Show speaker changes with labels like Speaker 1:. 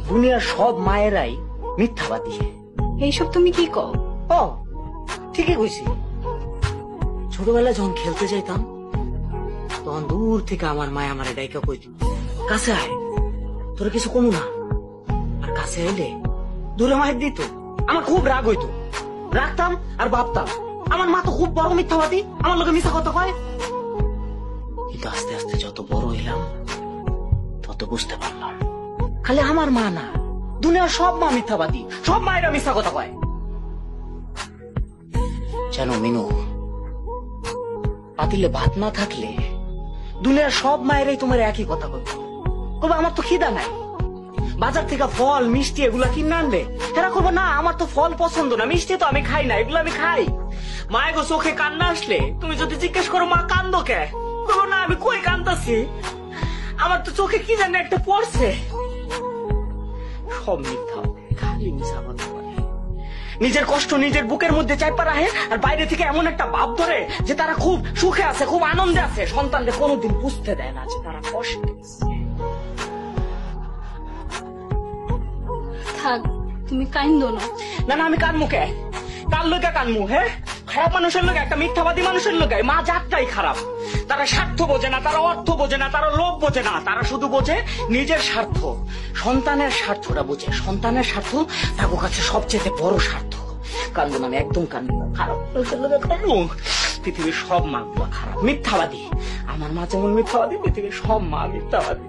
Speaker 1: দুনিয়ার সব মায়েরাই মিথ্যাবাদী।
Speaker 2: এইসব তুমি কি কও?
Speaker 1: ও ঠিকই কইছি। ছোটবেলায় যখন খেলতে যাইতাম তখন দূর থেকে আমার মায় আমার ডাইকা কইত, কাছে আয়, তোরা কিছু কমু না। আর কাছে আইলে দূরে মায়ের দিত। আমার খুব রাগ হইতো, রাখতাম আর ভাবতাম আমার মা তো খুব বড় মিথ্যাবাদী, আমার লোকে মিথ্যা কথা কয়। কিন্তু আস্তে আস্তে যত বড় হইলাম তত বুঝতে পারলাম খালি আমার মা না, দুনিয়ার সব মা মিথ্যাবাদী, সব মায়েরা মিথ্যা কথা কয়। জানো মিনু, পাতিলে ভাত না থাকলে দুনিয়ার সব মায়েরাই তোমার একই কথা বলতো, কবে আমার তো খিদা নাই, বাজার থেকে ফল মিষ্টি এগুলা কিনে আনবে। এরা করবো না আমার তো ফল পছন্দ না, মিষ্টি তো আমি খাই না, এগুলো আমি খাই। মায়ের গো চোখে কান্না আসলে তুমি যদি জিজ্ঞেস করো মা কান্দো কে, বলো না আমি কই কান্দাছি, আমার তো চোখে কি জানি একটা পড়ছে। সব মিথ্যা, খালি মিথ্যা কথা বলে। নিজের কষ্ট নিজের বুকের মধ্যে চাইপা রাখে আর বাইরে থেকে এমন একটা ভাব ধরে যে তারা খুব সুখে আছে, খুব আনন্দে আছে, সন্তানদের কোনোদিন বুঝতে দেয় না যে তারা কষ্টে আছে।
Speaker 2: থাক, তুমি কাইন্দো না।
Speaker 1: না না আমি কানমু কে, কার লোকে কানমু? হ্যাঁ, খারাপ মানুষের লোক, একটা মিথ্যাবাদী মানুষের লোক মা জাতটাই খারাপ। তারা স্বার্থ বোঝে না, তারা অর্থ বোঝে না, তারা লোভ বোঝে না, তারা শুধু বোঝে নিজের স্বার্থ, সন্তানের স্বার্থটা বোঝে। সন্তানের স্বার্থ তার কাছে সবচেয়ে বড় স্বার্থ। কান্দুন, আমি একদম কান্দুন, খারাপ লোকের লোকে কান্দু। পৃথিবীর সব মা গুলো খারাপ, মিথ্যাবাদী। আমার মা যেমন মিথ্যাবাদী, পৃথিবীর সব মা মিথ্যাবাদী।